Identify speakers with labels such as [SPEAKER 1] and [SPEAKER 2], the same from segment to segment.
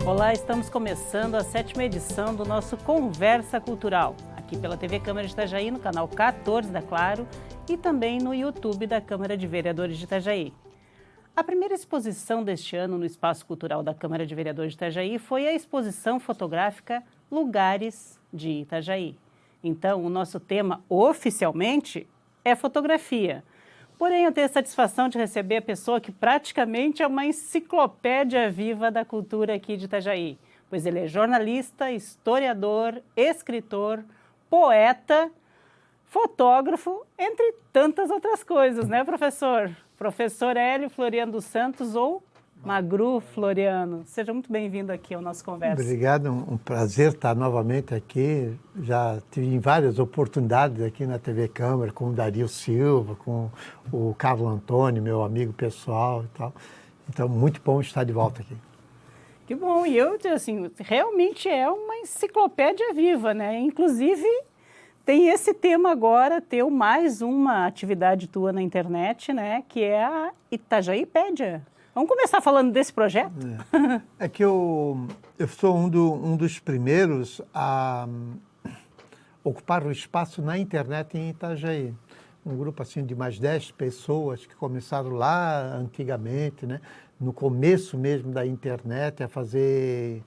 [SPEAKER 1] Olá, estamos começando a 7ª edição do nosso Conversa Cultural, aqui pela TV Câmara de Itajaí, no canal 14 da Claro e também no YouTube da Câmara de Vereadores de Itajaí. A primeira exposição deste ano no Espaço Cultural da Câmara de Vereadores de Itajaí foi a exposição fotográfica Lugares de Itajaí. Então, o nosso tema, oficialmente, é fotografia. Porém, eu tenho a satisfação de receber a pessoa que praticamente é uma enciclopédia viva da cultura aqui de Itajaí, pois ele é jornalista, historiador, escritor, poeta, fotógrafo, entre tantas outras coisas, né, professor? Professor Hélio Floriano dos Santos, ou Magru Floriano. Seja muito bem-vindo aqui ao nosso Conversa.
[SPEAKER 2] Obrigado, um prazer estar novamente aqui. Já tive várias oportunidades aqui na TV Câmara, com o Dario Silva, com o Carlos Antônio, meu amigo pessoal e tal. Então, muito bom estar de volta aqui.
[SPEAKER 1] Que bom, e eu, assim, realmente é uma enciclopédia viva, né? Inclusive, tem esse tema agora, teu mais uma atividade tua na internet, né? Que é a Itajaípédia. Vamos começar falando desse projeto?
[SPEAKER 2] É que eu sou um dos primeiros a ocupar o espaço na internet em Itajaí. Um grupo assim de mais 10 pessoas que começaram lá antigamente, né? No começo mesmo da internet, a fazer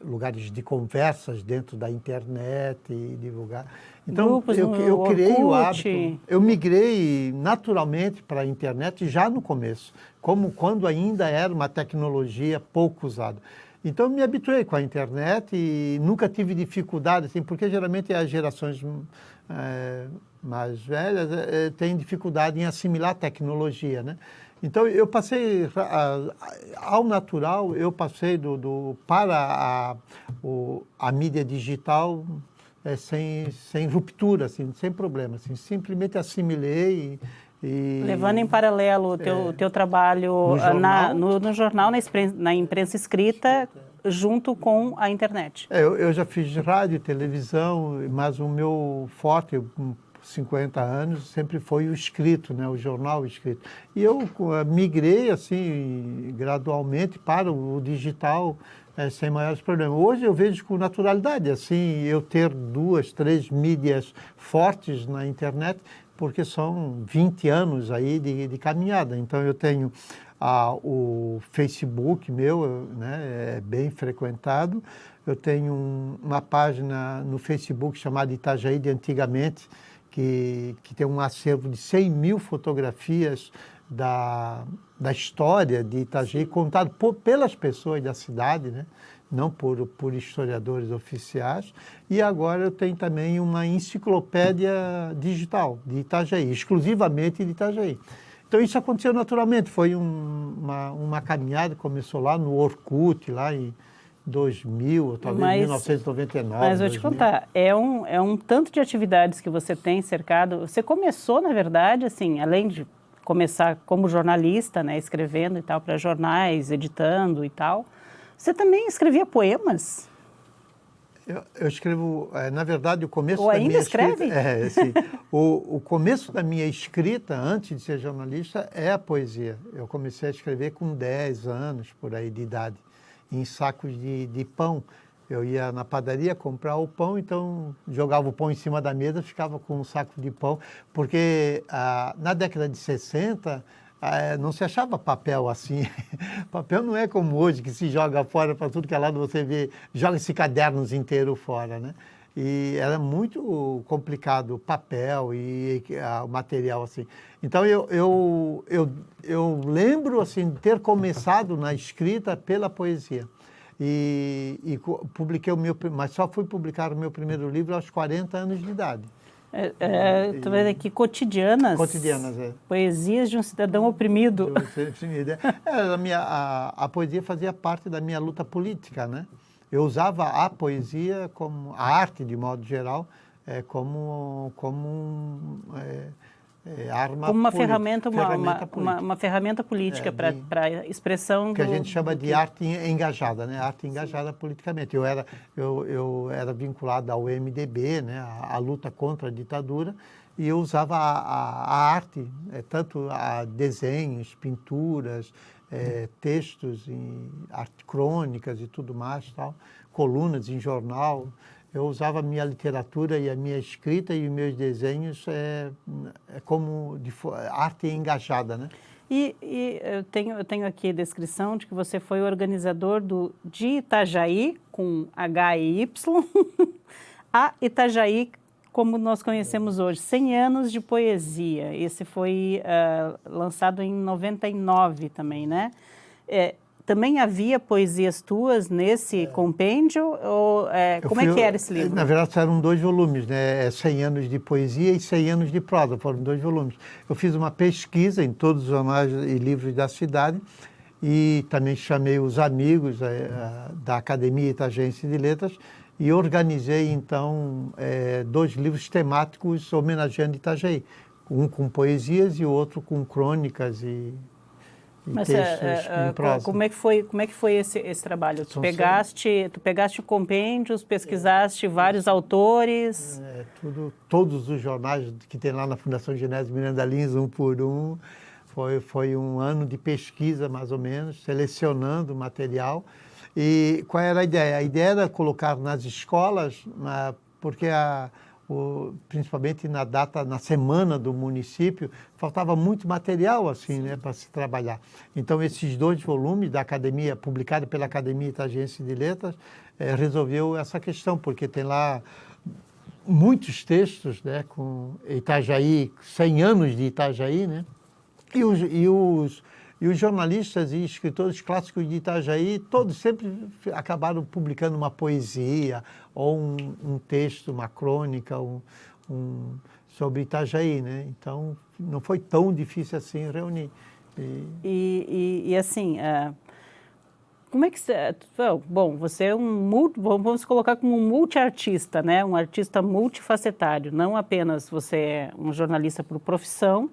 [SPEAKER 2] lugares de conversas dentro da internet e divulgar. Então,
[SPEAKER 1] Grupos
[SPEAKER 2] eu criei o
[SPEAKER 1] Orkut.
[SPEAKER 2] hábito, eu migrei naturalmente para a internet já no começo, como quando ainda era uma tecnologia pouco usada. Então, eu me habituei com a internet e nunca tive dificuldade, assim, porque geralmente as gerações mais velhas têm dificuldade em assimilar tecnologia, né? Então, eu passei, ao natural, eu passei para a mídia digital sem ruptura, assim, sem problema. Assim, simplesmente assimilei e
[SPEAKER 1] Levando em paralelo o teu trabalho no jornal, na imprensa escrita, junto com a internet.
[SPEAKER 2] Eu já fiz rádio e televisão, mas o meu forte, 50 anos, sempre foi o escrito, né? O jornal escrito. E eu migrei, assim, gradualmente para o digital, sem maiores problemas. Hoje eu vejo com naturalidade, assim, eu ter 2, 3 mídias fortes na internet, porque são 20 anos aí de caminhada. Então eu tenho o Facebook meu, né? É bem frequentado. Eu tenho uma página no Facebook chamada Itajaí de Antigamente, que tem um acervo de 100 mil fotografias da história de Itajaí, contado pelas pessoas da cidade, né? Não por historiadores oficiais. E agora eu tenho também uma enciclopédia digital de Itajaí, exclusivamente de Itajaí. Então isso aconteceu naturalmente, foi uma caminhada, começou lá no Orkut, lá em 2000, ou talvez 1999.
[SPEAKER 1] Mas vou te contar, é um tanto de atividades que você tem cercado. Você começou, na verdade, assim, além de começar como jornalista, né, escrevendo e tal, para jornais, editando e tal, você também escrevia poemas?
[SPEAKER 2] Eu escrevo, na verdade, o começo
[SPEAKER 1] Ou
[SPEAKER 2] da
[SPEAKER 1] ainda
[SPEAKER 2] minha
[SPEAKER 1] escreve?
[SPEAKER 2] escrita... o começo da minha escrita, antes de ser jornalista, é a poesia. Eu comecei a escrever com 10 anos, por aí, de idade, em sacos de pão. Eu ia na padaria comprar o pão, então jogava o pão em cima da mesa, ficava com um saco de pão, porque na década de 60 não se achava papel assim. Papel não é como hoje, que se joga fora para tudo que é lado, você vê, joga-se cadernos inteiros fora, né? E era muito complicado o papel e o material assim. Então eu lembro assim de ter começado na escrita pela poesia. E publiquei mas só fui publicar o meu primeiro livro aos 40 anos de idade.
[SPEAKER 1] Estou vendo aqui cotidianas.
[SPEAKER 2] Cotidianas,
[SPEAKER 1] Poesias de um cidadão oprimido.
[SPEAKER 2] A poesia fazia parte da minha luta política, né? Eu usava a poesia, como a arte de modo geral, como arma
[SPEAKER 1] como uma
[SPEAKER 2] política,
[SPEAKER 1] uma ferramenta política para expressão
[SPEAKER 2] que a gente chama de arte engajada, né? Arte engajada politicamente. Eu era vinculado ao MDB, né? A luta contra a ditadura, e eu usava a arte, tanto desenhos, pinturas, textos, crônicas e tudo mais, tal, colunas em jornal. Eu usava a minha literatura e a minha escrita e os meus desenhos como arte engajada, né?
[SPEAKER 1] E eu tenho aqui a descrição de que você foi organizador de Itajaí, com H-I-Y, a Itajaí, como nós conhecemos hoje, 100 anos de poesia. Esse foi lançado em 99 também, né? Também havia poesias tuas nesse compêndio? Ou, como é que era esse livro?
[SPEAKER 2] Na verdade, eram 2 volumes, né? 100 anos de poesia e 100 anos de prosa, foram 2 volumes. Eu fiz uma pesquisa em todos os jornais e livros da cidade e também chamei os amigos da Academia Itajaense de Letras e organizei, então, 2 livros temáticos homenageando Itajaí. Um com poesias e o outro com crônicas e
[SPEAKER 1] mas
[SPEAKER 2] textos em prosa.
[SPEAKER 1] como é que foi esse trabalho? Tu pegaste compêndios, pesquisaste vários autores?
[SPEAKER 2] Todos os jornais que tem lá na Fundação Genésio Miranda Lins, um por um. Foi um ano de pesquisa, mais ou menos, selecionando material. E qual era a ideia? A ideia era colocar nas escolas, porque principalmente na semana do município, faltava muito material assim, né, para se trabalhar. Então, esses 2 volumes da academia, publicados pela Academia Itajaense de Letras, resolveu essa questão, porque tem lá muitos textos, né, com Itajaí, 100 anos de Itajaí, né, e os jornalistas e escritores clássicos de Itajaí, todos sempre acabaram publicando uma poesia ou um texto, uma crônica sobre Itajaí, né? Então, não foi tão difícil assim reunir.
[SPEAKER 1] E assim, como é que você... Bom, você é vamos colocar como um multiartista, né? Um artista multifacetário, não apenas você é um jornalista por profissão,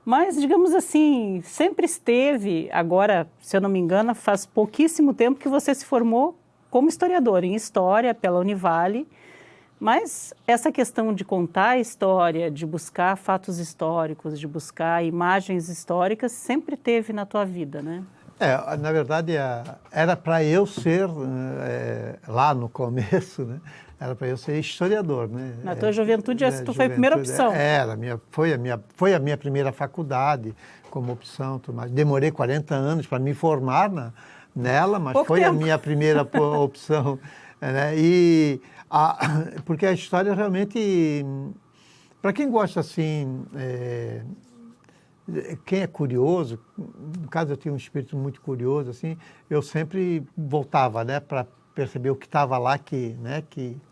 [SPEAKER 1] mas, digamos assim, sempre esteve, agora, se eu não me engano, faz pouquíssimo tempo que você se formou como historiador, em História, pela Univale, mas essa questão de contar a história, de buscar fatos históricos, de buscar imagens históricas, sempre teve na tua vida, né?
[SPEAKER 2] Na verdade, era para eu ser, lá no começo, né? Era para eu ser historiador, né?
[SPEAKER 1] Na tua juventude, essa foi a primeira opção.
[SPEAKER 2] Foi a minha primeira faculdade como opção. Mas demorei 40 anos para me formar nela, mas
[SPEAKER 1] Pouco
[SPEAKER 2] foi
[SPEAKER 1] tempo.
[SPEAKER 2] a minha primeira opção. Né? Porque a história realmente, para quem gosta assim, quem é curioso, no caso eu tinha um espírito muito curioso, assim, eu sempre voltava, né, para perceber o que estava lá que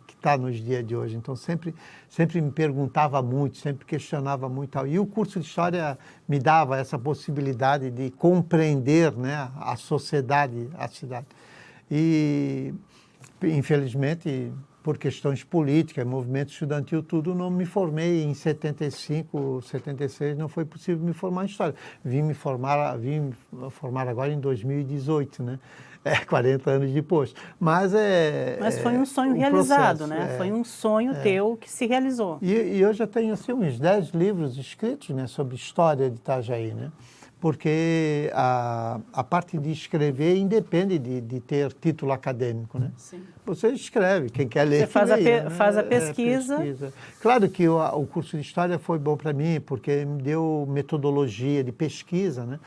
[SPEAKER 2] está nos dias de hoje. Então, sempre me perguntava muito, sempre questionava muito. E o curso de História me dava essa possibilidade de compreender, né, a sociedade, a cidade. E, infelizmente, por questões políticas, movimento estudantil, tudo, não me formei em 75, 76, não foi possível me formar em História. Vim me formar agora em 2018, né? 40 anos depois. Mas
[SPEAKER 1] foi um sonho realizado, né? Foi um sonho teu que se realizou.
[SPEAKER 2] E eu já tenho assim, uns 10 livros escritos, né, sobre história de Itajaí, né? Porque a parte de escrever independe de ter título acadêmico, né?
[SPEAKER 1] Sim.
[SPEAKER 2] Você escreve, quem quer ler,
[SPEAKER 1] você faz,
[SPEAKER 2] leia,
[SPEAKER 1] faz a pesquisa.
[SPEAKER 2] Claro que o curso de História foi bom para mim, porque me deu metodologia de pesquisa, né?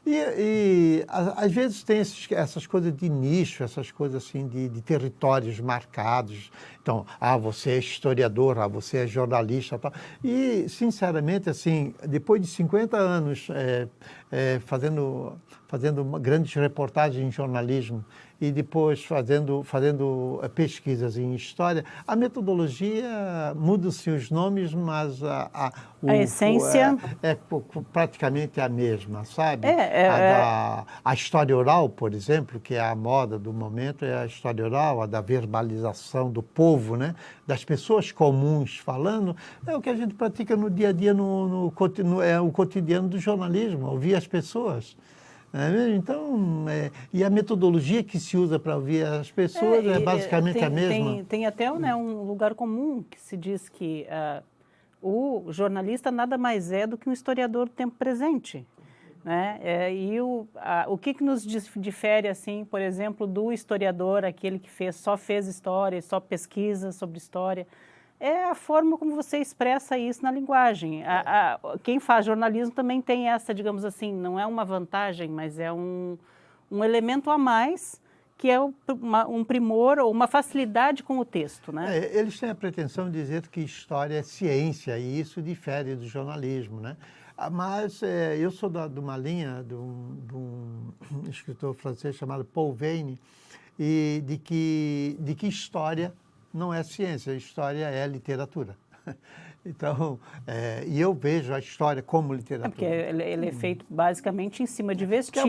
[SPEAKER 2] E às vezes tem essas coisas de nicho, essas coisas assim de territórios marcados. Então, você é historiador, você é jornalista, tal. E, sinceramente, assim, depois de 50 anos fazendo grandes reportagens em jornalismo e depois fazendo pesquisas em história, a metodologia muda-se os nomes, mas a
[SPEAKER 1] essência
[SPEAKER 2] é praticamente a mesma, sabe? A história oral, por exemplo, que é a moda do momento, é a história oral, a da verbalização do povo, né? Das pessoas comuns falando, é o que a gente pratica no dia a dia, é o cotidiano do jornalismo, ouvir as pessoas. Então, e a metodologia que se usa para ouvir as pessoas é basicamente a mesma.
[SPEAKER 1] Tem até, né, um lugar comum que se diz que o jornalista nada mais é do que um historiador do tempo presente, né? O que nos difere, assim, por exemplo, do historiador, aquele que só fez história, só pesquisa sobre história, é a forma como você expressa isso na linguagem. Quem faz jornalismo também tem essa, digamos assim, não é uma vantagem, mas é um elemento a mais, que é um primor ou uma facilidade com o texto, né?
[SPEAKER 2] Eles têm a pretensão de dizer que história é ciência e isso difere do jornalismo, né? Mas eu sou de uma linha de um escritor francês chamado Paul Veyne, e de que história não é ciência, história é literatura. Então, e eu vejo a história como literatura.
[SPEAKER 1] Porque ele é feito basicamente em cima de vestígios.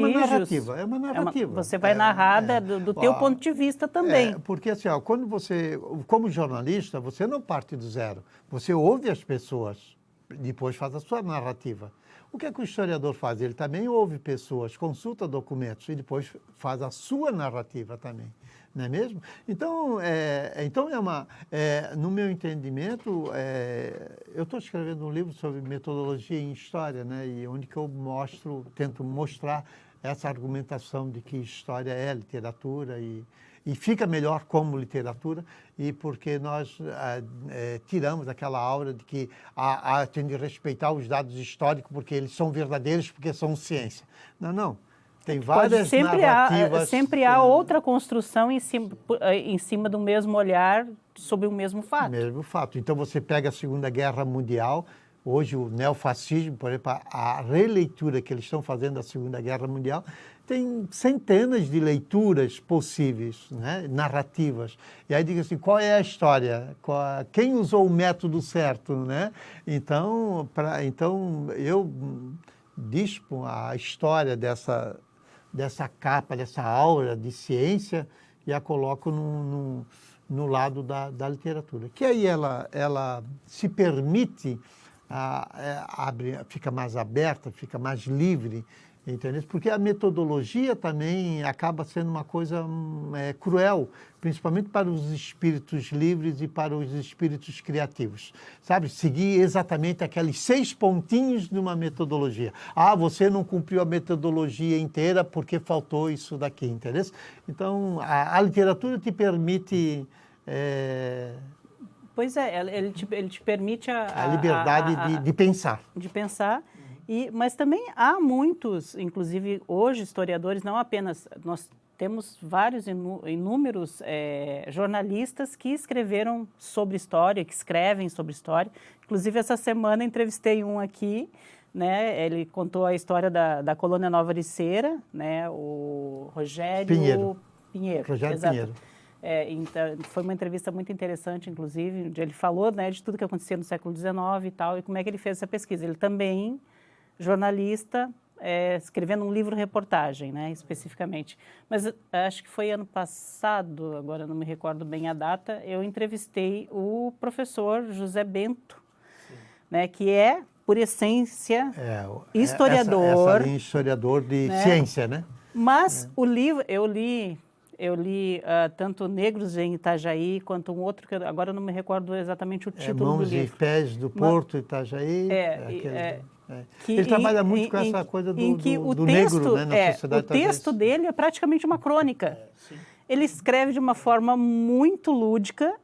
[SPEAKER 2] É uma narrativa.
[SPEAKER 1] Você vai narrar do teu ponto de vista também.
[SPEAKER 2] Porque assim, quando você, como jornalista, você não parte do zero. Você ouve as pessoas, depois faz a sua narrativa. O que é que o historiador faz? Ele também ouve pessoas, consulta documentos e depois faz a sua narrativa também, não é mesmo? Então, no meu entendimento, eu estou escrevendo um livro sobre metodologia em história, né? E onde que eu tento mostrar essa argumentação de que história é literatura e fica melhor como literatura, e porque nós tiramos aquela aura de que tem de respeitar os dados históricos porque eles são verdadeiros, porque são ciência. Não. Tem várias narrativas.
[SPEAKER 1] Sempre há outra construção em cima do mesmo olhar sobre o mesmo fato.
[SPEAKER 2] Mesmo fato. Então você pega a Segunda Guerra Mundial, hoje o neofascismo, por exemplo, a releitura que eles estão fazendo da Segunda Guerra Mundial, tem centenas de leituras possíveis, né? Narrativas. E aí diga assim, qual é a história? Quem usou o método certo, né? Então eu dispo a história dessa capa, dessa aura de ciência e a coloco no lado da literatura. Que aí ela se permite, fica mais aberta, fica mais livre, entendeu? Porque a metodologia também acaba sendo uma coisa cruel, principalmente para os espíritos livres e para os espíritos criativos. Sabe, seguir exatamente aqueles 6 pontinhos de uma metodologia. Você não cumpriu a metodologia inteira porque faltou isso daqui, entendeu? Então, a literatura te permite...
[SPEAKER 1] Pois é, ele te permite
[SPEAKER 2] a liberdade de pensar.
[SPEAKER 1] De pensar. Mas também há muitos, inclusive hoje, historiadores, não apenas, nós temos vários, inúmeros jornalistas que escreveram sobre história, que escrevem sobre história. Inclusive, essa semana entrevistei um aqui, né? Ele contou a história da Colônia Nova Ericeira, né? O Rogério Pinheiro.
[SPEAKER 2] Rogério
[SPEAKER 1] exato.
[SPEAKER 2] Pinheiro.
[SPEAKER 1] Então, foi uma entrevista muito interessante, inclusive, onde ele falou, né, de tudo que acontecia no século XIX e tal, e como é que ele fez essa pesquisa. Ele também, jornalista, escrevendo um livro-reportagem, né, especificamente. Mas acho que foi ano passado, agora não me recordo bem a data, eu entrevistei o professor José Bento, né, que é, por essência, historiador.
[SPEAKER 2] Essa linha historiador de ciência, né?
[SPEAKER 1] Mas o livro, eu li tanto Negros em Itajaí, quanto um outro, que agora eu não me recordo exatamente o título do livro.
[SPEAKER 2] Mãos e Pés do Porto, Itajaí. Ele trabalha muito com essa coisa do negro, né, na sociedade.
[SPEAKER 1] O texto dele é praticamente uma crônica. Ele escreve de uma forma muito lúdica,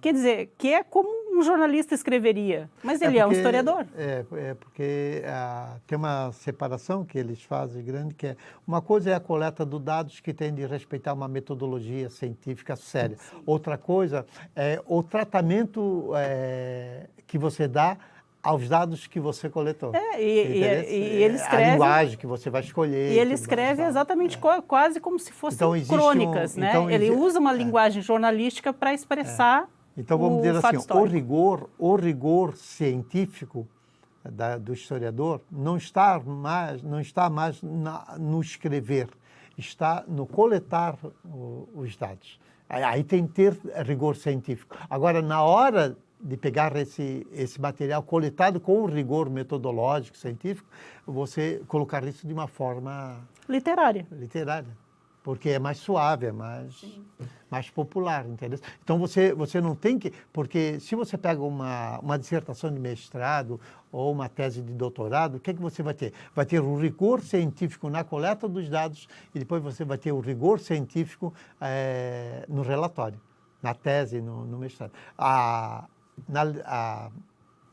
[SPEAKER 1] quer dizer, que é como um jornalista escreveria, mas ele é um historiador.
[SPEAKER 2] Porque tem uma separação que eles fazem grande, que uma coisa é a coleta de dados que tem de respeitar uma metodologia científica séria. Outra coisa é o tratamento que você dá aos dados que você coletou.
[SPEAKER 1] E ele escreve...
[SPEAKER 2] A linguagem que você vai escolher.
[SPEAKER 1] E ele escreve exatamente quase como se fossem crônicas, né? Ele usa uma linguagem jornalística para expressar
[SPEAKER 2] Então, vamos dizer assim, o rigor científico do historiador não está mais no escrever, está no coletar os dados. Aí tem que ter rigor científico. Agora, na hora de pegar esse material coletado com o rigor metodológico, científico, você colocar isso de uma forma...
[SPEAKER 1] literária.
[SPEAKER 2] porque é mais suave, é mais popular, entendeu? Então você não tem que... Porque se você pega uma dissertação de mestrado ou uma tese de doutorado, o que você vai ter? Vai ter o rigor científico na coleta dos dados e depois você vai ter o rigor científico no relatório, na tese, no mestrado.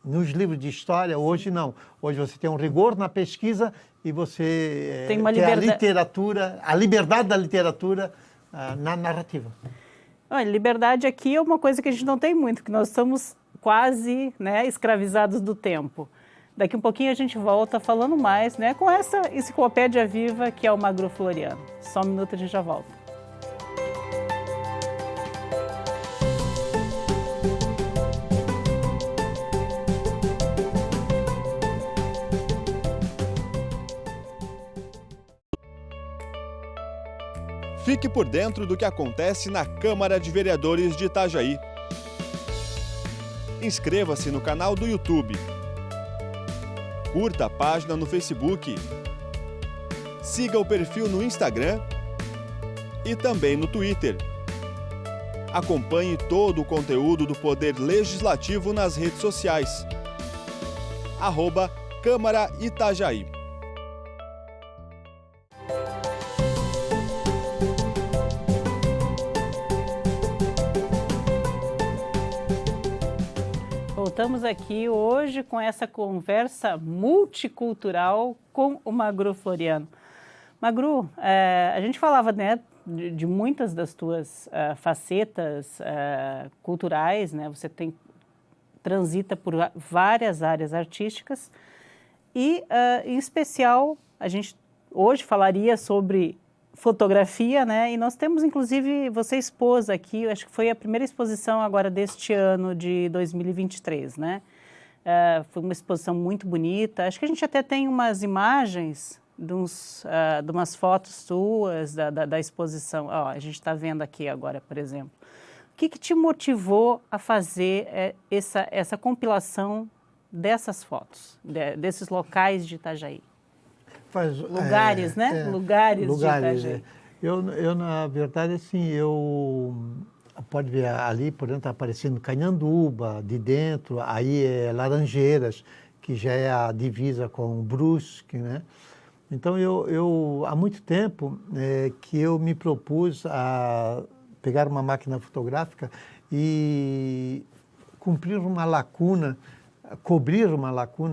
[SPEAKER 2] Nos livros de história, hoje não. Hoje você tem um rigor na pesquisa e você
[SPEAKER 1] tem uma
[SPEAKER 2] a liberdade da literatura na narrativa.
[SPEAKER 1] Olha, liberdade aqui é uma coisa que a gente não tem muito, que nós estamos quase, né, escravizados do tempo. Daqui um pouquinho a gente volta falando mais, né, com essa enciclopédia viva que é o Magru Floriano. Só um minuto, a gente já volta.
[SPEAKER 3] Fique por dentro do que acontece na Câmara de Vereadores de Itajaí. Inscreva-se no canal do YouTube. Curta a página no Facebook. Siga o perfil no Instagram e também no Twitter. Acompanhe todo o conteúdo do Poder Legislativo nas redes sociais. @Câmara Itajaí.
[SPEAKER 1] Voltamos aqui hoje com essa conversa multicultural com o Magru Floriano. Magru, a gente falava, né, de muitas das tuas facetas culturais, né? Você transita por várias áreas artísticas e, em especial, a gente hoje falaria sobre fotografia, né? E nós temos, inclusive, você expôs aqui, acho que foi a primeira exposição agora deste ano de 2023, né? Foi uma exposição muito bonita. Acho que a gente até tem umas imagens de umas fotos suas da exposição. Ó, a gente está vendo aqui agora, por exemplo. O que te motivou a fazer essa compilação dessas fotos, desses locais de Itajaí? Lugares, né? Lugares de Itajaí.
[SPEAKER 2] Eu, na verdade, assim, pode ver ali, por exemplo, está aparecendo Canhanduba, de dentro, aí é Laranjeiras, que já é a divisa com Brusque, né? Então, há muito tempo que eu me propus a pegar uma máquina fotográfica e cobrir uma lacuna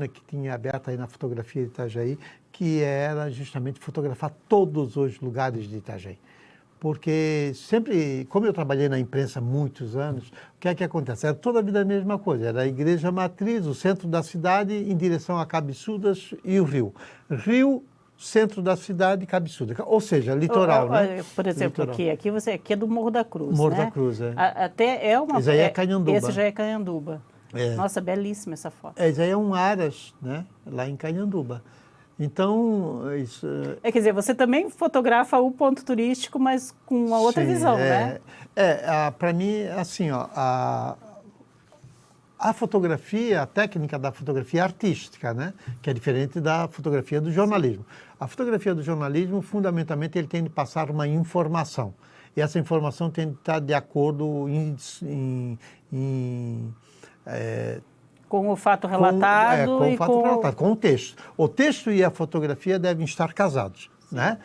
[SPEAKER 2] que tinha aberta aí na fotografia de Itajaí, que era justamente fotografar todos os lugares de Itajaí. Porque sempre, como eu trabalhei na imprensa há muitos anos, o que é que acontece? Era toda a vida a mesma coisa, era a igreja matriz, o centro da cidade, em direção a Cabiçudas e o rio. Rio, centro da cidade, Cabiçudas, ou seja, litoral, né?
[SPEAKER 1] Por exemplo,
[SPEAKER 2] litoral.
[SPEAKER 1] Aqui é do Morro da Cruz,
[SPEAKER 2] Morro
[SPEAKER 1] né?
[SPEAKER 2] da Cruz, é.
[SPEAKER 1] Até é uma...
[SPEAKER 2] Esse aí é Canhanduba.
[SPEAKER 1] Esse já é Canhanduba.
[SPEAKER 2] É.
[SPEAKER 1] Nossa, belíssima essa foto.
[SPEAKER 2] Esse aí é um Aras, né? Lá em Canhanduba. Então, isso...
[SPEAKER 1] Quer dizer, você também fotografa o ponto turístico, mas com uma outra visão, né?
[SPEAKER 2] Para mim, assim, ó, a fotografia, a técnica da fotografia artística, né? Que é diferente da fotografia do jornalismo. A fotografia do jornalismo, fundamentalmente, ele tem de passar uma informação. E essa informação tem de estar de acordo
[SPEAKER 1] com o fato relatado
[SPEAKER 2] com o texto. O texto e a fotografia devem estar casados, né?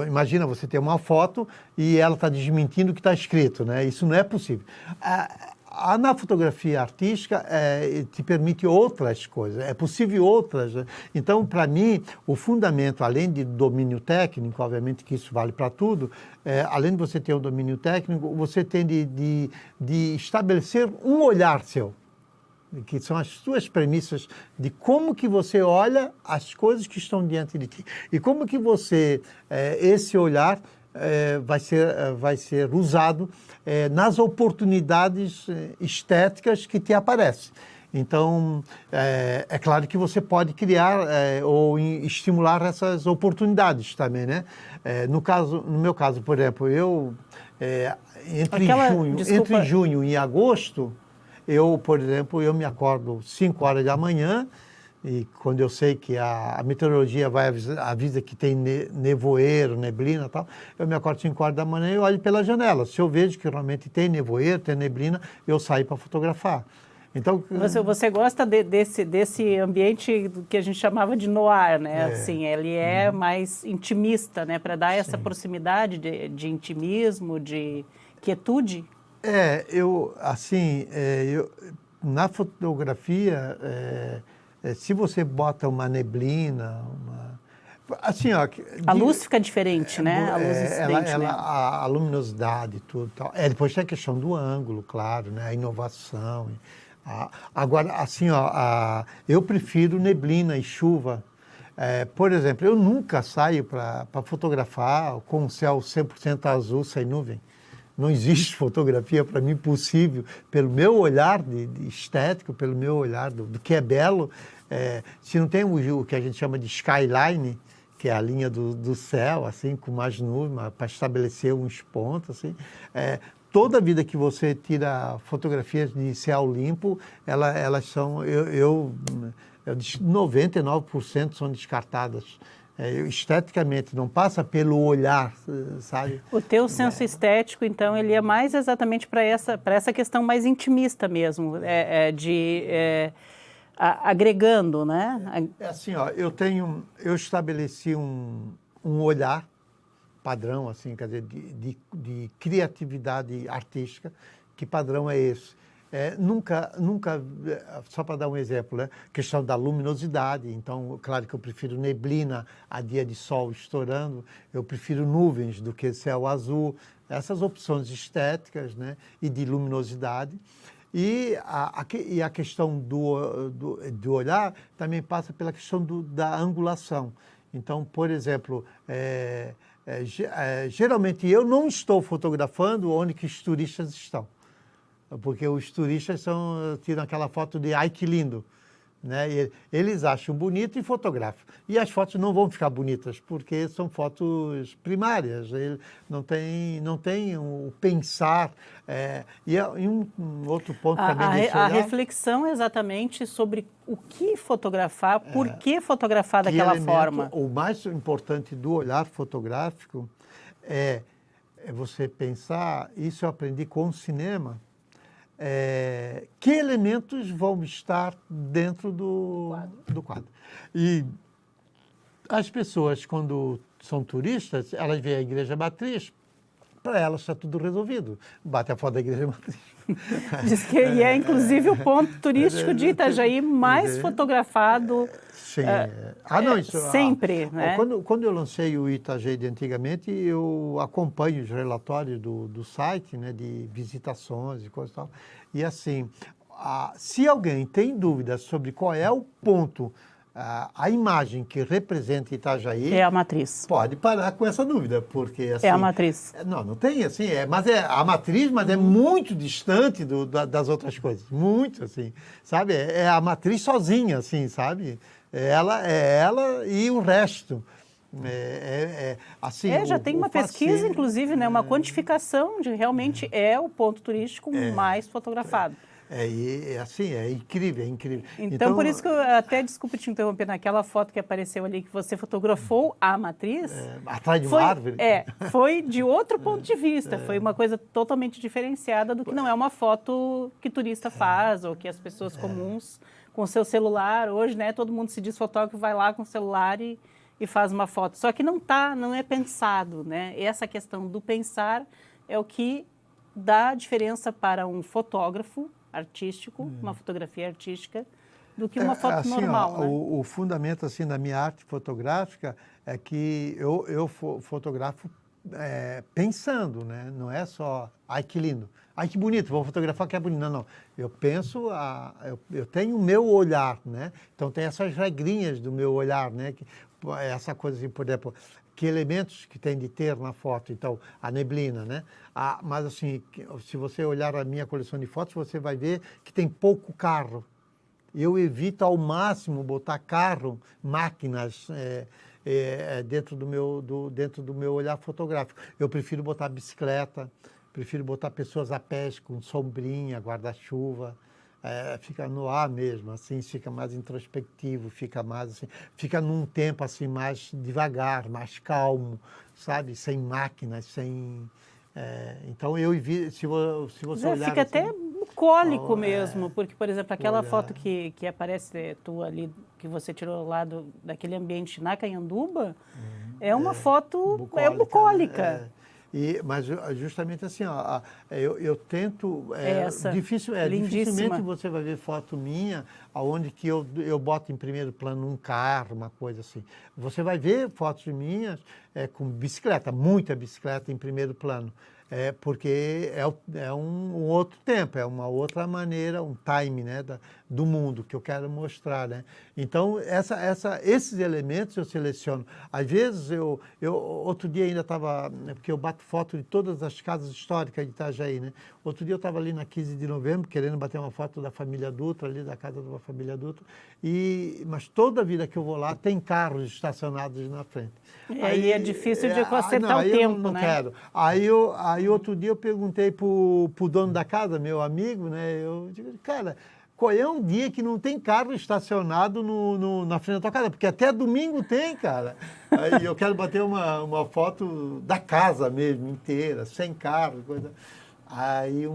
[SPEAKER 2] Imagina você ter uma foto e ela está desmentindo o que está escrito, né? Isso não é possível. Na fotografia artística te permite outras coisas, é possível outras. Né? Então, para mim, o fundamento, além de domínio técnico, obviamente que isso vale para tudo, além de você ter o domínio técnico, você tem de estabelecer um olhar seu, que são as suas premissas de como que você olha as coisas que estão diante de ti. E como que você, esse olhar vai ser usado nas oportunidades estéticas que te aparecem. Então, é claro que você pode criar ou estimular essas oportunidades também, né? No meu caso, por exemplo, entre junho e agosto, por exemplo, eu me acordo 5 horas da manhã, e quando eu sei que a meteorologia avisa que tem nevoeiro, neblina e tal, eu me acordo 5 horas da manhã e olho pela janela. Se eu vejo que realmente tem nevoeiro, tem neblina, eu saio para fotografar. Então,
[SPEAKER 1] você gosta desse ambiente que a gente chamava de noir, né? Assim, ele é mais intimista, né? Para dar essa proximidade de intimismo, de quietude.
[SPEAKER 2] Na fotografia, se você bota uma neblina, assim, ó,
[SPEAKER 1] a luz fica diferente, né? A luz incidente, né?
[SPEAKER 2] A luminosidade e tudo tal. Depois tem a questão do ângulo, claro, né? A inovação. Agora, assim, ó, eu prefiro neblina e chuva. Por exemplo, eu nunca saio para fotografar com o céu 100% azul, sem nuvem. Não existe fotografia para mim possível, pelo meu olhar de estético, pelo meu olhar do que é belo. Se não tem o que a gente chama de skyline, que é a linha do céu, assim, com mais nuvens, para estabelecer uns pontos, assim. Toda vida que você tira fotografias de céu limpo, elas são, 99% são descartadas. Esteticamente, não passa pelo olhar, sabe?
[SPEAKER 1] O teu senso estético, então, ele é mais exatamente para essa questão mais intimista mesmo, agregando, né?
[SPEAKER 2] Assim, ó, eu estabeleci um olhar padrão, assim, quer dizer, de criatividade artística. Que padrão é esse? Nunca, só para dar um exemplo, né? Questão da luminosidade. Então, claro que eu prefiro neblina a dia de sol estourando, eu prefiro nuvens do que céu azul. Essas opções estéticas, né? E de luminosidade. E a questão do olhar também passa pela questão da angulação. Então, por exemplo, geralmente eu não estou fotografando onde que os turistas estão. Porque os turistas tiram aquela foto de ai que lindo, né? E eles acham bonito e fotografam. E as fotos não vão ficar bonitas, porque são fotos primárias. Ele não tem o pensar. E um outro ponto também desse olhar,
[SPEAKER 1] a reflexão é exatamente sobre o que fotografar, por que fotografar daquela forma.
[SPEAKER 2] O mais importante do olhar fotográfico é você pensar, isso eu aprendi com o cinema, que elementos vão estar dentro do quadro. E as pessoas, quando são turistas, elas veem a igreja matriz, para elas está tudo resolvido. Bate a foto da igreja matriz.
[SPEAKER 1] Diz que é, inclusive, o ponto turístico de Itajaí mais fotografado.
[SPEAKER 2] Sim.
[SPEAKER 1] Sempre, né?
[SPEAKER 2] Quando eu lancei o Itajaí de antigamente, eu acompanho os relatórios do site, né, de visitações e coisa e tal. E assim, se alguém tem dúvidas sobre qual é o ponto, a imagem que representa Itajaí...
[SPEAKER 1] É a matriz.
[SPEAKER 2] Pode parar com essa dúvida, porque assim...
[SPEAKER 1] É a matriz.
[SPEAKER 2] Não tem assim, mas é a matriz, mas é muito distante das outras coisas. Muito, assim, sabe? É a matriz sozinha, assim, sabe? É ela e o resto. Assim,
[SPEAKER 1] já tem uma pesquisa, inclusive, né? Uma quantificação de realmente é o ponto turístico mais fotografado.
[SPEAKER 2] Assim, é incrível, é incrível.
[SPEAKER 1] Então, por isso que eu até, desculpa te interromper, naquela foto que apareceu ali, que você fotografou a matriz...
[SPEAKER 2] atrás de uma árvore?
[SPEAKER 1] Foi de outro ponto de vista, foi uma coisa totalmente diferenciada do que não é uma foto que turista faz, ou que as pessoas comuns, com o seu celular, hoje, né, todo mundo se diz fotógrafo, vai lá com o celular e faz uma foto. Só que não é pensado, né? Essa questão do pensar é o que dá diferença para um fotógrafo artístico, uma fotografia artística, do que uma foto
[SPEAKER 2] assim,
[SPEAKER 1] normal.
[SPEAKER 2] Ó,
[SPEAKER 1] né?
[SPEAKER 2] o fundamento assim, da minha arte fotográfica é que eu fotografo pensando, né? Não é só, ai que lindo, ai que bonito, vou fotografar que é bonito. Não. Eu penso, eu tenho o meu olhar, né? Então tem essas regrinhas do meu olhar, né? Essa coisa assim, por exemplo, que elementos que tem de ter na foto. Então, a neblina, né? Mas assim, se você olhar a minha coleção de fotos, você vai ver que tem pouco carro. Eu evito ao máximo botar carro, máquinas dentro do meu olhar fotográfico. Eu prefiro botar bicicleta, prefiro botar pessoas a pé com sombrinha, guarda-chuva. fica no ar mesmo, assim, fica mais introspectivo, fica mais assim, fica num tempo assim mais devagar, mais calmo, sabe? Sem máquinas, sem... então se você olhar
[SPEAKER 1] fica
[SPEAKER 2] assim,
[SPEAKER 1] até bucólico mesmo, porque, por exemplo, aquela
[SPEAKER 2] olhar.
[SPEAKER 1] foto que aparece tua ali, que você tirou lá daquele ambiente na Canhanduba, é uma foto bucólica.
[SPEAKER 2] Né? Mas justamente assim, ó, eu tento...
[SPEAKER 1] Essa,
[SPEAKER 2] dificilmente você vai ver foto minha onde que eu boto em primeiro plano um carro, uma coisa assim. Você vai ver fotos minhas com bicicleta, muita bicicleta em primeiro plano. Porque é um outro tempo, é uma outra maneira, um time, né, do mundo que eu quero mostrar, né? Então, esses elementos eu seleciono. Às vezes, outro dia ainda estava, porque eu bato foto de todas as casas históricas de Itajaí, né? Outro dia eu estava ali na 15 de novembro, querendo bater uma foto da família Dutra, ali da casa da família Dutra, mas toda vida que eu vou lá tem carros estacionados na frente.
[SPEAKER 1] Aí é difícil de acertar o tempo,
[SPEAKER 2] eu não
[SPEAKER 1] né?
[SPEAKER 2] quero. Aí outro dia eu perguntei pro dono da casa, meu amigo, né? Eu digo, cara, qual é um dia que não tem carro estacionado na frente da tua casa? Porque até domingo tem, cara. Aí eu quero bater uma foto da casa mesmo, inteira, sem carro, coisa...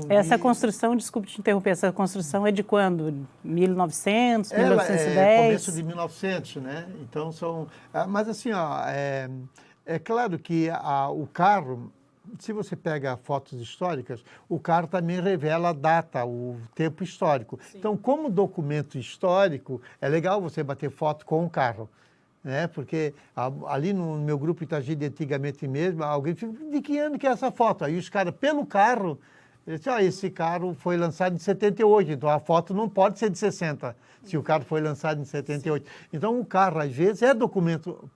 [SPEAKER 1] Essa construção, desculpe te interromper, essa construção é de quando? 1900, 1910?
[SPEAKER 2] Começo de 1900, né? Então são... Mas assim, ó, é claro que o carro, se você pega fotos históricas, o carro também revela a data, o tempo histórico. Sim. Então, como documento histórico, é legal você bater foto com o carro. Né? Porque ali no meu grupo Itajaí de antigamente mesmo, alguém fica, de que ano que é essa foto? Aí os caras, pelo carro, eles dizem, esse carro foi lançado em 78, então a foto não pode ser de 60, se o carro foi lançado em 78. Sim. Então o carro, às vezes, documento,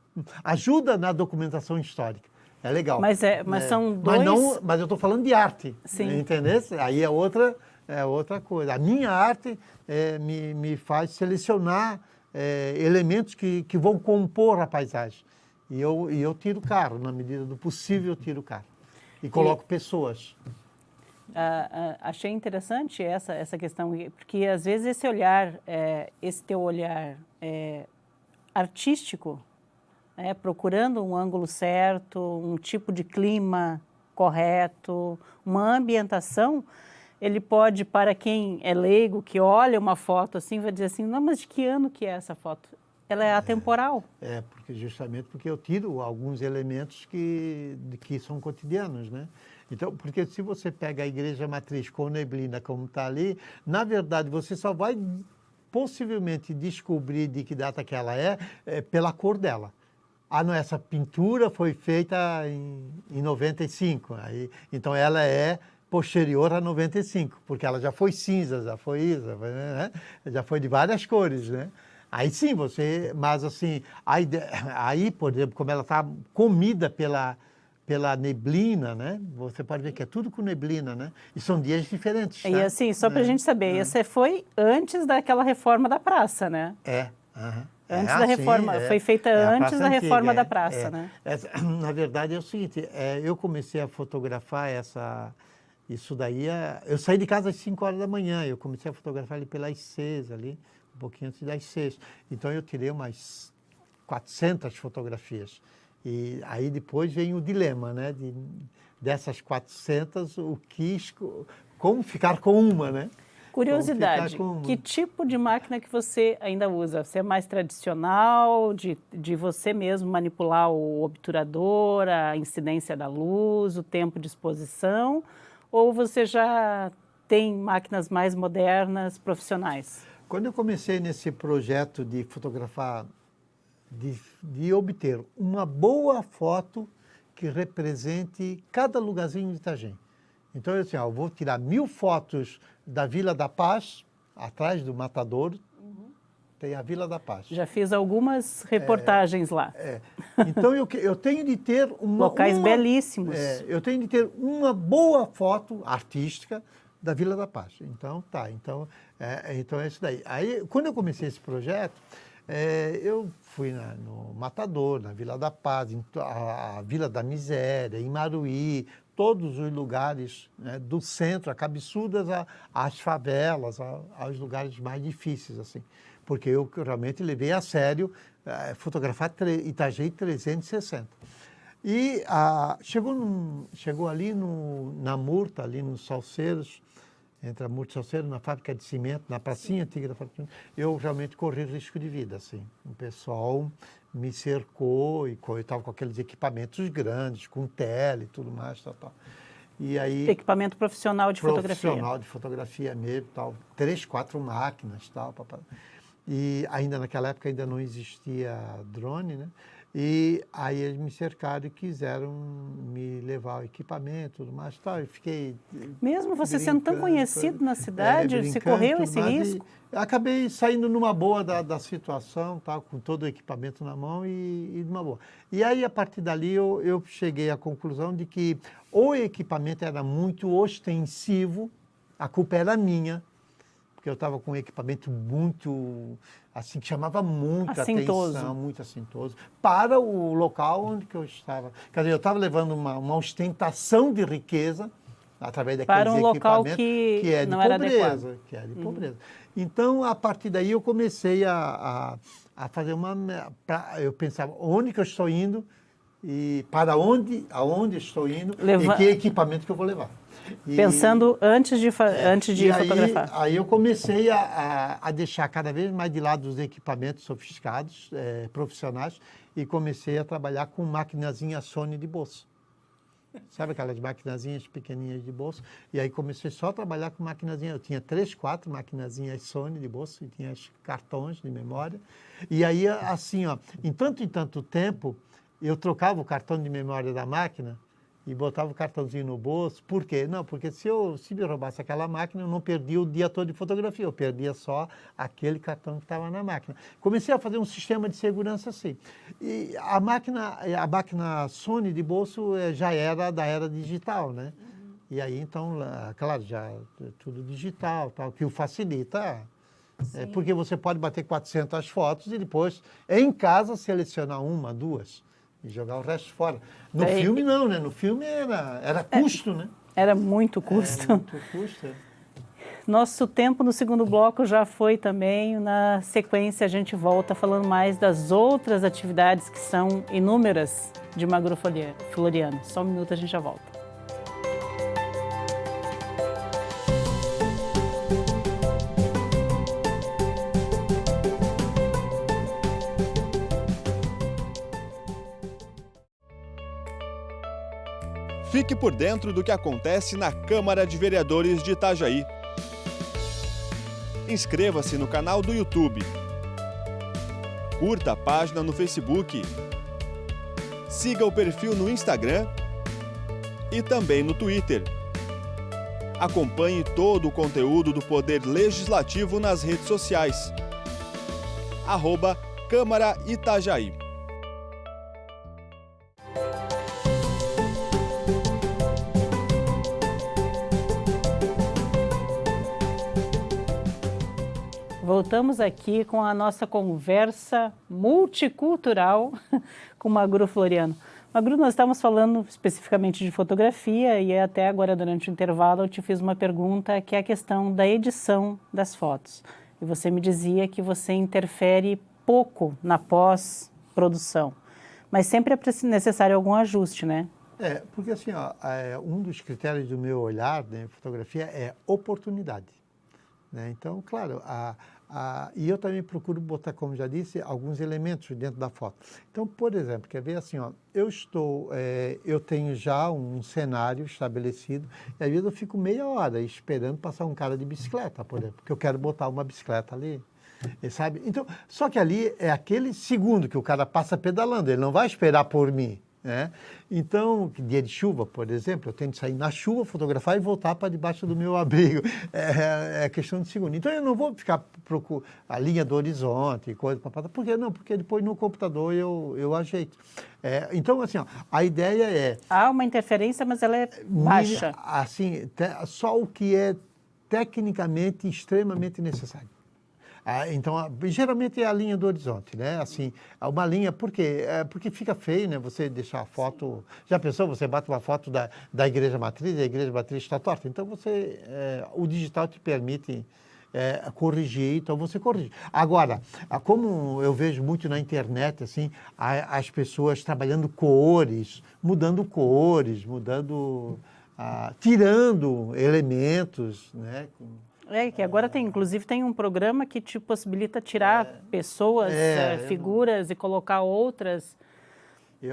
[SPEAKER 2] ajuda na documentação histórica. É legal.
[SPEAKER 1] Mas são dois...
[SPEAKER 2] Mas eu estou falando de arte, entendeu? Aí é outra coisa. A minha arte me faz selecionar elementos que vão compor a paisagem. E eu tiro o carro, na medida do possível eu tiro o carro. E coloco pessoas.
[SPEAKER 1] Achei interessante essa questão, porque às vezes esse teu olhar artístico, procurando um ângulo certo, um tipo de clima correto, uma ambientação, ele pode, para quem é leigo, que olha uma foto assim, vai dizer assim, não, mas de que ano que é essa foto? Ela é atemporal.
[SPEAKER 2] Justamente porque eu tiro alguns elementos que são cotidianos, né? Então, porque se você pega a igreja matriz com neblina como está ali, na verdade você só vai possivelmente descobrir de que data que ela pela cor dela. Não, essa pintura foi feita em 95, então ela é posterior a 95, porque ela já foi cinza, já foi isso, né? Já foi de várias cores, né? Aí sim, mas assim, aí, por exemplo, como ela está comida pela neblina, né? Você pode ver que é tudo com neblina, né? E são dias diferentes.
[SPEAKER 1] E assim, só para a gente saber, você foi antes daquela reforma da praça, né? Antes da reforma, foi feita antes da reforma da praça, né?
[SPEAKER 2] Na verdade é o seguinte, eu comecei a fotografar isso daí, eu saí de casa às 5 horas da manhã, eu comecei a fotografar ali pelas 6, ali, um pouquinho antes das 6. Então eu tirei umas 400 fotografias. E aí depois vem o dilema, né? Dessas 400, como ficar com uma, né?
[SPEAKER 1] Curiosidade, que tipo de máquina que você ainda usa? Você é mais tradicional, de você mesmo manipular o obturador, a incidência da luz, o tempo de exposição, ou você já tem máquinas mais modernas, profissionais?
[SPEAKER 2] Quando eu comecei nesse projeto de fotografar, de obter uma boa foto que represente cada lugarzinho de Itajaí. Então, eu vou tirar 1000 fotos da Vila da Paz, atrás do Matadouro, tem a Vila da Paz.
[SPEAKER 1] Já fiz algumas reportagens lá.
[SPEAKER 2] Então, eu tenho de ter
[SPEAKER 1] locais belíssimos.
[SPEAKER 2] Eu tenho de ter uma boa foto artística da Vila da Paz. Então, então é isso daí. Aí, quando eu comecei esse projeto, eu fui no Matadouro, na Vila da Paz, a Vila da Miséria, em Maruí, todos os lugares, né, do centro, a cabeçudas, às favelas, aos lugares mais difíceis, assim. Porque eu realmente levei a sério fotografar Itajaí 360. E chegou ali na Murta, ali nos Salceiros, entre a Murta e Salceiros, na fábrica de cimento, na pracinha antiga da fábrica de cimento, eu realmente corri risco de vida, assim. O pessoal me cercou e eu estava com aqueles equipamentos grandes, com tele e tudo mais, tal. E aí,
[SPEAKER 1] equipamento profissional de fotografia.
[SPEAKER 2] Profissional de fotografia mesmo, tal. 3, 4 máquinas, tal. E ainda naquela época ainda não existia drone, né? E aí eles me cercaram e quiseram me levar o equipamento, tudo mais, tal. Eu fiquei
[SPEAKER 1] mesmo você sendo tão conhecido na cidade, você correu esse risco?
[SPEAKER 2] Acabei saindo numa boa da situação, tal, com todo o equipamento na mão e numa boa. E aí, a partir dali, eu cheguei à conclusão de que o equipamento era muito ostensivo, a culpa era minha, porque eu estava com um equipamento muito, assim, que chamava muita atenção, muito assintoso, para o local onde que eu estava. Quer dizer, eu estava levando uma ostentação de riqueza, através daqueles
[SPEAKER 1] para um local
[SPEAKER 2] que é de
[SPEAKER 1] não
[SPEAKER 2] pobreza, que é de pobreza. Então, a partir daí, eu comecei a fazer eu pensava, onde que eu estou indo e aonde estou indo e que equipamento que eu vou levar.
[SPEAKER 1] Pensando antes de fotografar.
[SPEAKER 2] Aí eu comecei a deixar cada vez mais de lado os equipamentos sofisticados, profissionais, e comecei a trabalhar com maquinazinha Sony de bolso. Sabe aquelas maquinazinhas pequenininhas de bolso? E aí comecei só a trabalhar com maquinazinha. Eu tinha 3, 4 maquinazinhas Sony de bolso e tinha os cartões de memória. E aí, assim, ó, em tanto tempo, eu trocava o cartão de memória da máquina e botava o cartãozinho no bolso. Por quê? Não, porque se me roubasse aquela máquina, eu não perdia o dia todo de fotografia, eu perdia só aquele cartão que estava na máquina. Comecei a fazer um sistema de segurança assim. E a máquina Sony de bolso já era da era digital, né? E aí, então, claro, já é tudo digital, tal, que o facilita. Porque você pode bater 400 fotos e depois, em casa, selecionar 1, 2. E jogar o resto fora. No filme não, né? No filme era custo, né?
[SPEAKER 1] Era muito custo.
[SPEAKER 2] Era muito custo.
[SPEAKER 1] Nosso tempo no segundo bloco já foi também. Na sequência a gente volta falando mais das outras atividades que são inúmeras de Magru Floriano. Só um minuto, a gente já volta.
[SPEAKER 3] Fique por dentro do que acontece na Câmara de Vereadores de Itajaí. Inscreva-se no canal do YouTube. Curta a página no Facebook. Siga o perfil no Instagram e também no Twitter. Acompanhe todo o conteúdo do Poder Legislativo nas redes sociais. @Câmara Itajaí.
[SPEAKER 1] Voltamos aqui com a nossa conversa multicultural com o Magru Floriano. Magru, nós estamos falando especificamente de fotografia e até agora, durante o intervalo, eu te fiz uma pergunta que é a questão da edição das fotos. E você me dizia que você interfere pouco na pós-produção, mas sempre é necessário algum ajuste, né?
[SPEAKER 2] Porque assim, ó, um dos critérios do meu olhar, né, fotografia é oportunidade. Né? Então, claro, e eu também procuro botar, como já disse, alguns elementos dentro da foto. Então, por exemplo, quer ver assim, ó, eu tenho já um cenário estabelecido e às vezes eu fico meia hora esperando passar um cara de bicicleta, por exemplo, porque eu quero botar uma bicicleta ali, sabe? Então, só que ali é aquele segundo que o cara passa pedalando, ele não vai esperar por mim. Né? Então, dia de chuva, por exemplo, eu tenho que sair na chuva, fotografar e voltar para debaixo do meu abrigo. É questão de segundo. Então, eu não vou ficar procurando a linha do horizonte, coisa para por que não? Porque depois no computador eu ajeito. Então, assim, ó, a ideia é...
[SPEAKER 1] Há uma interferência, mas ela é baixa.
[SPEAKER 2] Assim, só o que é tecnicamente extremamente necessário. Então, geralmente é a linha do horizonte, né? Assim, uma linha, por quê? Porque fica feio, né? Você deixar a foto... Já pensou? Você bate uma foto da igreja matriz e a igreja matriz está torta. Então, o digital te permite corrigir, então você corrige. Agora, como eu vejo muito na internet, assim, as pessoas trabalhando cores, mudando, tirando elementos, né?
[SPEAKER 1] Que agora inclusive tem um programa que te possibilita tirar pessoas, figuras e colocar outras,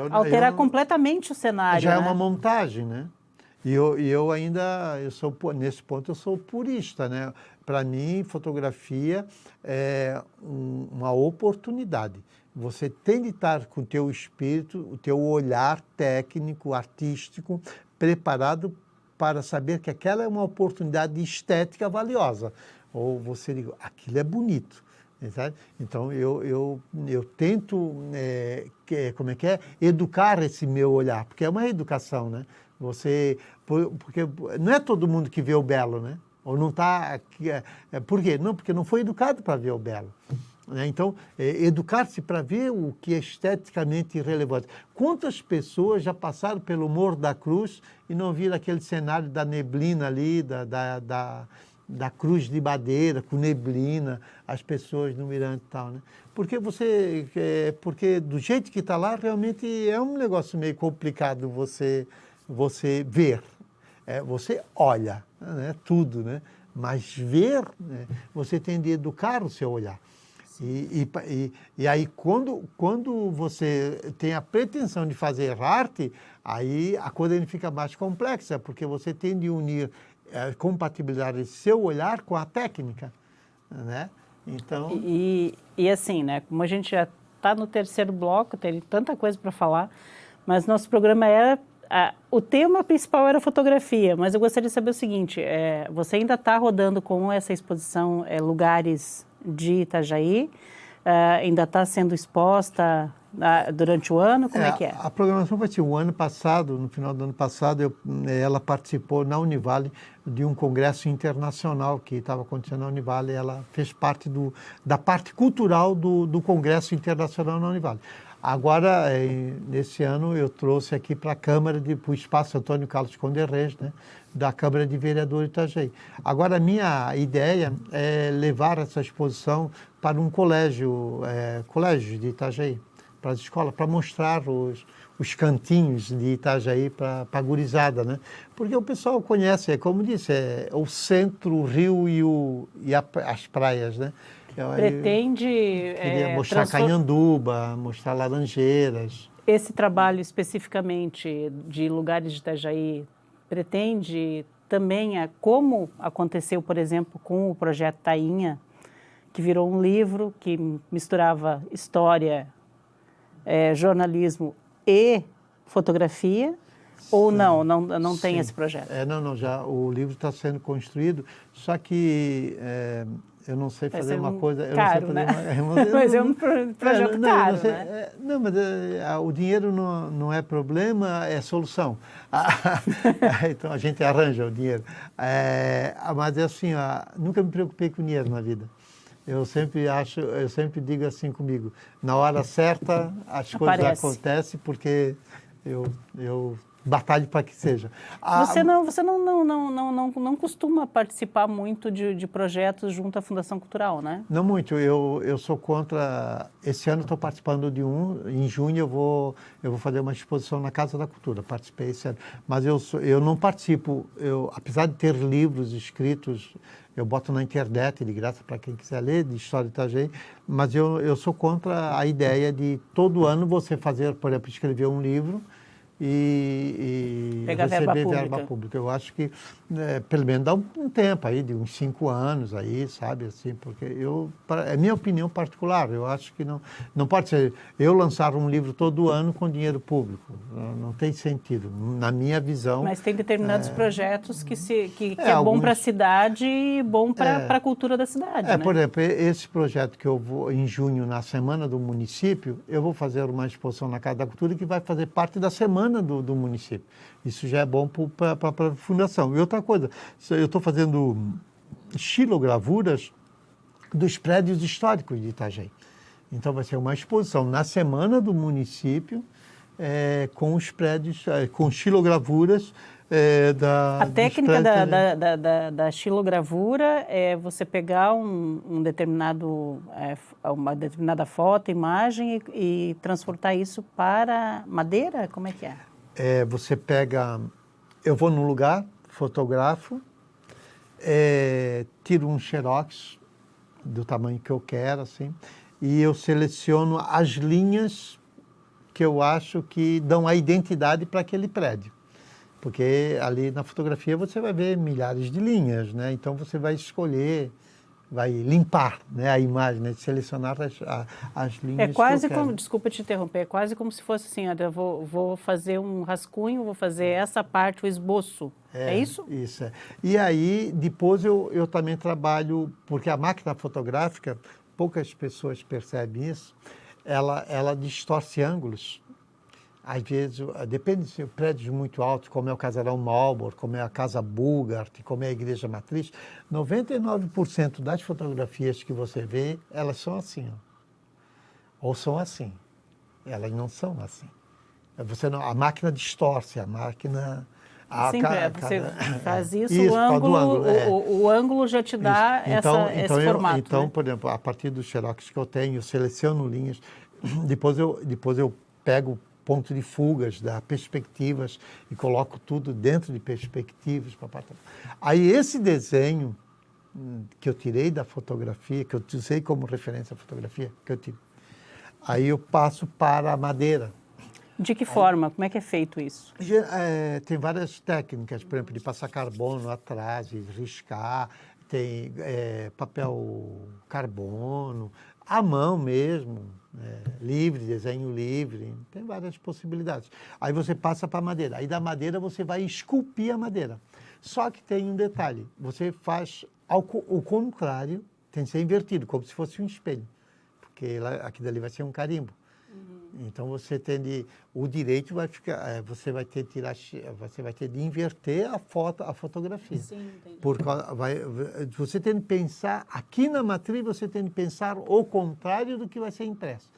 [SPEAKER 1] alterar completamente o cenário.
[SPEAKER 2] Já é uma montagem, né? E eu ainda, nesse ponto, eu sou purista, né? Para mim, fotografia é uma oportunidade. Você tem de estar com o teu espírito, o teu olhar técnico, artístico, preparado para saber que aquela é uma oportunidade estética valiosa. Ou você diz, aquilo é bonito. Sabe? Então, eu tento, educar esse meu olhar, porque é uma educação, né? Porque não é todo mundo que vê o belo, né? Ou não está... Por quê? Não, porque não foi educado para ver o belo. Né? Então, educar-se para ver o que é esteticamente relevante. Quantas pessoas já passaram pelo Morro da Cruz e não viram aquele cenário da neblina ali, da cruz de madeira, com neblina, as pessoas no mirante e tal, né? Porque porque do jeito que está lá, realmente é um negócio meio complicado você ver. Você olha, né, tudo, né? Mas ver, né, você tem de educar o seu olhar. E aí, quando você tem a pretensão de fazer arte, aí a coisa fica mais complexa, porque você tem de unir compatibilizar esse seu olhar com a técnica, né? Então...
[SPEAKER 1] E assim, né? Como a gente já está no terceiro bloco, tem tanta coisa para falar, mas nosso programa o tema principal era fotografia, mas eu gostaria de saber o seguinte, você ainda está rodando com essa exposição Lugares de Itajaí, ainda está sendo exposta durante o ano, como é que é?
[SPEAKER 2] A programação vai ser o ano passado, no final do ano passado, ela participou na Univale de um congresso internacional que estava acontecendo na Univale, ela fez parte da parte cultural do congresso internacional na Univale. Agora, nesse ano, eu trouxe aqui para a Câmara, para o Espaço Antônio Carlos Conde-Reis, né, da Câmara de Vereadores de Itajaí. Agora, a minha ideia é levar essa exposição para um colégio de Itajaí, para as escolas, para mostrar os cantinhos de Itajaí para a gurizada, né? Porque o pessoal conhece, como disse, o centro, o rio e as praias, né?
[SPEAKER 1] Pretende
[SPEAKER 2] queria mostrar Canhanduba, mostrar Laranjeiras.
[SPEAKER 1] Esse trabalho especificamente de Lugares de Itajaí pretende também, como aconteceu, por exemplo, com o projeto Tainha, que virou um livro que misturava história, jornalismo e fotografia, ou não tem esse projeto?
[SPEAKER 2] Já o livro está sendo construído, só que eu não sei fazer uma coisa...
[SPEAKER 1] Caro, né? Mas é um projeto caro, né?
[SPEAKER 2] Não, mas o dinheiro não é problema, é solução. Então a gente arranja o dinheiro. Mas assim, nunca me preocupei com dinheiro na vida. Eu sempre digo assim comigo, na hora certa as coisas acontecem porque eu batalho para que seja.
[SPEAKER 1] Você não costuma participar muito de projetos junto à Fundação Cultural, né?
[SPEAKER 2] Não muito. Eu sou contra... Esse ano estou participando de em junho eu vou fazer uma exposição na Casa da Cultura. Participei esse ano. Mas eu não participo. Apesar de ter livros escritos, eu boto na internet, de graça para quem quiser ler, de História de Itajaí, mas eu sou contra a ideia de todo ano você fazer, por exemplo, escrever um livro e receber verba pública. Eu acho que, pelo menos, dá um tempo aí, de uns 5 anos aí, sabe, assim, porque é minha opinião particular, eu acho que não pode ser eu lançar um livro todo ano com dinheiro público, não tem sentido, na minha visão.
[SPEAKER 1] Mas tem determinados projetos que é bom para a cidade e bom para a cultura da cidade, né?
[SPEAKER 2] Por exemplo, esse projeto que eu vou, em junho, na Semana do Município, eu vou fazer uma exposição na Casa da Cultura que vai fazer parte da Semana do município. Isso já é bom para a fundação. E outra coisa, eu estou fazendo xilogravuras dos prédios históricos de Itajaí. Então vai ser uma exposição na semana do município com os prédios, com xilogravuras
[SPEAKER 1] A técnica da xilogravura é você pegar uma determinada foto, imagem e transportar isso para madeira? Como é que é?
[SPEAKER 2] Você pega, eu vou num lugar, fotografo, tiro um xerox do tamanho que eu quero, assim, e eu seleciono as linhas que eu acho que dão a identidade para aquele prédio. Porque ali na fotografia você vai ver milhares de linhas, né? Então você vai escolher, vai limpar, né, a imagem, né? Selecionar as linhas.
[SPEAKER 1] É quase
[SPEAKER 2] que eu quero.
[SPEAKER 1] como, desculpa te interromper, é quase como se fosse assim, olha, eu vou fazer um rascunho, vou fazer essa parte, o esboço. É isso?
[SPEAKER 2] Isso. E aí, depois eu também trabalho, porque a máquina fotográfica, poucas pessoas percebem isso, ela distorce ângulos. Às vezes, depende de prédios muito altos, como é o Casarão Marlborough, como é a Casa Bugart, como é a Igreja Matriz, 99% das fotografias que você vê, elas são assim, ó. Ou são assim. Elas não são assim. A máquina distorce, a máquina...
[SPEAKER 1] Você faz isso,
[SPEAKER 2] isso,
[SPEAKER 1] o ângulo já te dá esse formato.
[SPEAKER 2] Então,
[SPEAKER 1] né?
[SPEAKER 2] Por exemplo, a partir dos xerox que eu tenho, eu seleciono linhas, depois eu pego ponto de fugas, da perspectivas e coloco tudo dentro de perspectivas. Aí esse desenho que eu tirei da fotografia, que eu usei como referência a fotografia, aí eu passo para a madeira.
[SPEAKER 1] De que forma? Como é que é feito isso?
[SPEAKER 2] Tem várias técnicas, por exemplo, de passar carbono atrás, de riscar, tem papel carbono, à mão mesmo, livre, desenho livre, tem várias possibilidades. Aí você passa para a madeira, aí da madeira você vai esculpir a madeira. Só que tem um detalhe, você faz o contrário, tem que ser invertido, como se fosse um espelho, porque aquilo ali vai ser um carimbo. Então você tem o direito vai ficar, você vai ter de inverter a fotografia.
[SPEAKER 1] Sim, entendi.
[SPEAKER 2] Você tem de pensar aqui na matriz, você tem de pensar o contrário do que vai ser impresso,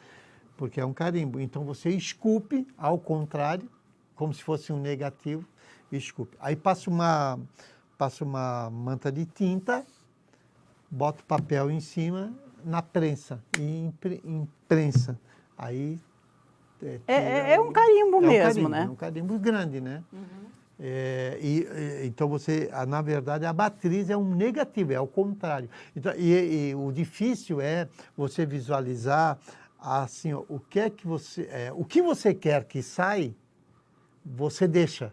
[SPEAKER 2] porque é um carimbo. Então você esculpe ao contrário, como se fosse um negativo, esculpe. Aí passa uma manta de tinta, bota o papel em cima na prensa e imprensa. Aí
[SPEAKER 1] é um carimbo mesmo, né?
[SPEAKER 2] É um carimbo grande, né? Então na verdade, a matriz é um negativo, é o contrário. Então, o difícil é você visualizar assim, ó, o que você quer que saia, você deixa.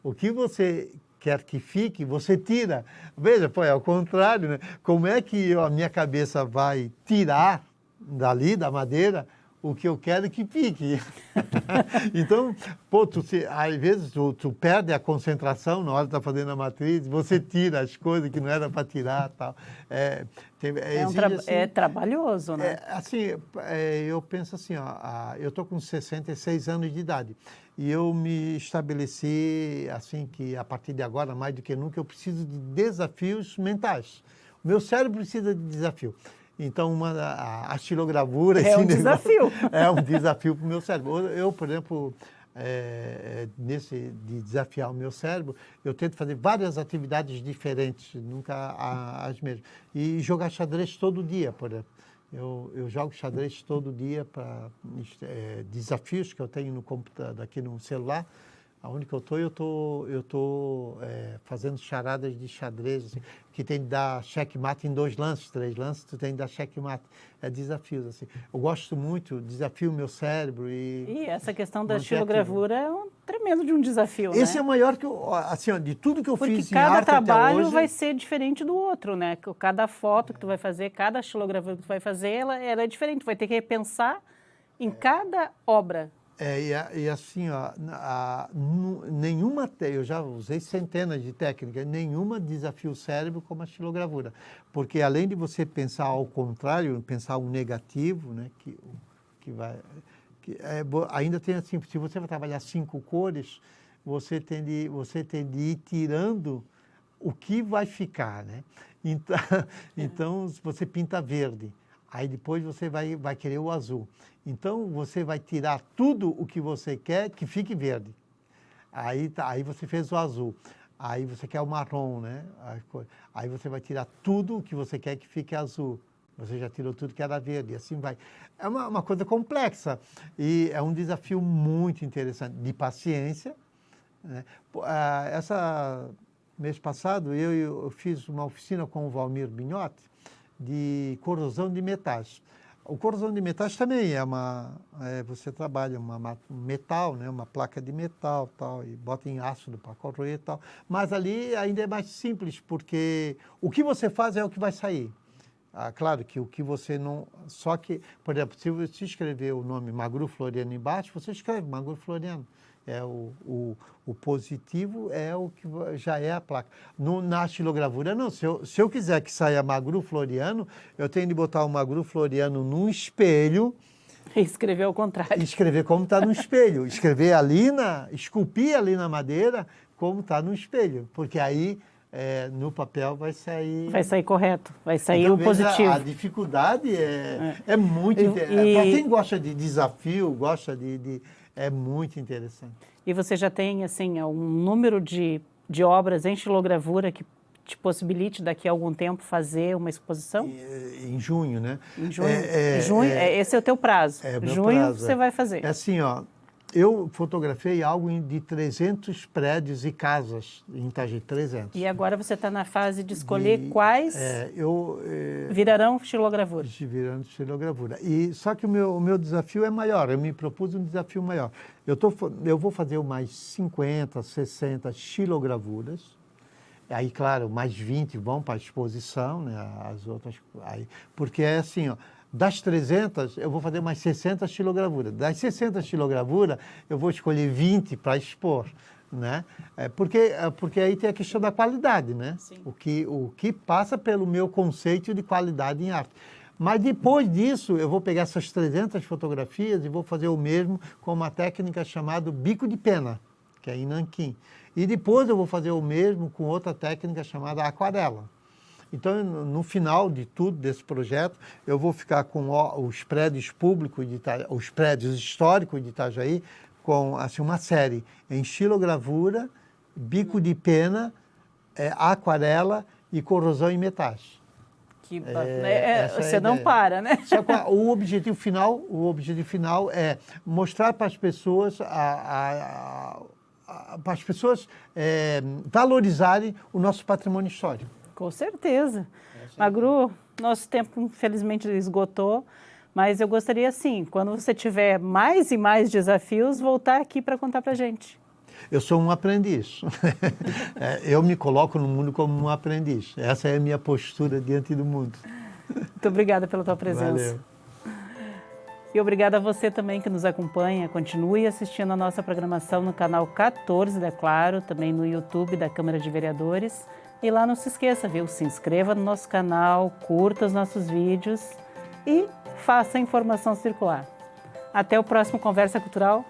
[SPEAKER 2] O que você quer que fique, você tira. Veja, é ao contrário, né? Como é que a minha cabeça vai tirar dali, da madeira, o que eu quero que fique. Então, às vezes tu perde a concentração na hora de estar fazendo a matriz, você tira as coisas que não era para tirar. Tal.
[SPEAKER 1] É trabalhoso, né?
[SPEAKER 2] Eu penso assim, eu estou com 66 anos de idade e eu me estabeleci assim que a partir de agora, mais do que nunca, eu preciso de desafios mentais. O meu cérebro precisa de desafio. Então, a xilogravura...
[SPEAKER 1] É um desafio.
[SPEAKER 2] É um desafio para o meu cérebro. Eu, por exemplo, de desafiar o meu cérebro, eu tento fazer várias atividades diferentes, nunca as mesmas. E jogar xadrez todo dia, por exemplo. Eu jogo xadrez todo dia para desafios que eu tenho no computador, aqui no celular. Aonde que eu estou fazendo charadas de xadrez, assim, que tem de dar checkmate em 2 lances, 3 lances, tu tem de dar checkmate. É desafios, assim. Eu gosto muito, desafio o meu cérebro
[SPEAKER 1] E essa questão da xilogravura é um tremendo de um desafio, né?
[SPEAKER 2] Esse é o maior de tudo que eu fiz em arte até hoje.
[SPEAKER 1] Porque cada trabalho vai ser diferente do outro, né? Cada foto que tu vai fazer, cada xilogravura que tu vai fazer, ela é diferente. Tu vai ter que repensar em cada obra. Eu já usei centenas de técnicas, nenhuma desafia o cérebro como a xilogravura. Porque além de você pensar ao contrário, pensar um negativo, né, ainda tem assim, se você vai trabalhar 5 cores, você tem de ir tirando o que vai ficar, né?
[SPEAKER 2] Então você pinta verde. Aí depois você vai querer o azul. Então você vai tirar tudo o que você quer que fique verde. Aí você fez o azul. Aí você quer o marrom, né? Aí você vai tirar tudo o que você quer que fique azul. Você já tirou tudo que era verde, e assim vai. É uma coisa complexa e é um desafio muito interessante, de paciência, né? Mês passado eu fiz uma oficina com o Valmir Binhotti de corrosão de metais. O corrosão de metais também você trabalha um metal, né, uma placa de metal, tal, e bota em ácido para corroer e tal. Mas ali ainda é mais simples, porque o que você faz é o que vai sair. Claro que o que você não... Só que, por exemplo, se você escrever o nome Magru Floriano embaixo, você escreve Magru Floriano. O positivo é o que já é a placa. Na estilogravura, não. Se eu quiser que saia Magru Floriano, eu tenho de botar o Magru Floriano num espelho.
[SPEAKER 1] E escrever ao contrário.
[SPEAKER 2] E escrever como está no espelho. Esculpir ali na madeira como está no espelho. Porque aí, no papel, vai sair...
[SPEAKER 1] Vai sair correto, vai sair
[SPEAKER 2] então,
[SPEAKER 1] o positivo.
[SPEAKER 2] A dificuldade é muito... Para quem gosta de desafio, é muito interessante.
[SPEAKER 1] E você já tem, assim, um número de obras em estilogravura que te possibilite daqui a algum tempo fazer uma exposição?
[SPEAKER 2] Em junho, né?
[SPEAKER 1] Em junho? Esse é o teu prazo. Junho você vai fazer.
[SPEAKER 2] É assim, eu fotografei algo de 300 prédios e casas em Itajaí, 300.
[SPEAKER 1] E agora você está na fase de escolher quais virarão estilogravura.
[SPEAKER 2] Virando estilogravura. Só que o meu desafio é maior, eu me propus um desafio maior. Eu vou fazer mais 50, 60 estilogravuras. Aí, claro, mais 20 vão para a exposição, né? As outras. Porque é assim, das 300, eu vou fazer mais 60 estilogravuras. Das 60 estilogravuras, eu vou escolher 20 para expor, né? Porque aí tem a questão da qualidade, né?
[SPEAKER 1] Sim.
[SPEAKER 2] O que passa pelo meu conceito de qualidade em arte. Mas depois disso, eu vou pegar essas 300 fotografias e vou fazer o mesmo com uma técnica chamada bico de pena, que é em nanquim. E depois eu vou fazer o mesmo com outra técnica chamada aquarela. Então, no final de tudo, desse projeto, eu vou ficar com os prédios públicos, os prédios históricos de Itajaí, com assim, uma série em estilogravura, bico de pena, aquarela e corrosão em metais.
[SPEAKER 1] Você não para, né?
[SPEAKER 2] Só que o objetivo final é mostrar para as pessoas valorizarem o nosso patrimônio histórico.
[SPEAKER 1] Com certeza. Magru, nosso tempo infelizmente esgotou, mas eu gostaria, assim, quando você tiver mais e mais desafios, voltar aqui para contar para a gente.
[SPEAKER 2] Eu sou um aprendiz. Eu me coloco no mundo como um aprendiz. Essa é a minha postura diante do mundo.
[SPEAKER 1] Muito obrigada pela tua presença.
[SPEAKER 2] Valeu.
[SPEAKER 1] E obrigada a você também que nos acompanha. Continue assistindo a nossa programação no canal 14 da Claro, também no YouTube da Câmara de Vereadores. E lá não se esqueça, viu? Se inscreva no nosso canal, curta os nossos vídeos e faça a informação circular. Até o próximo Conversa Cultural.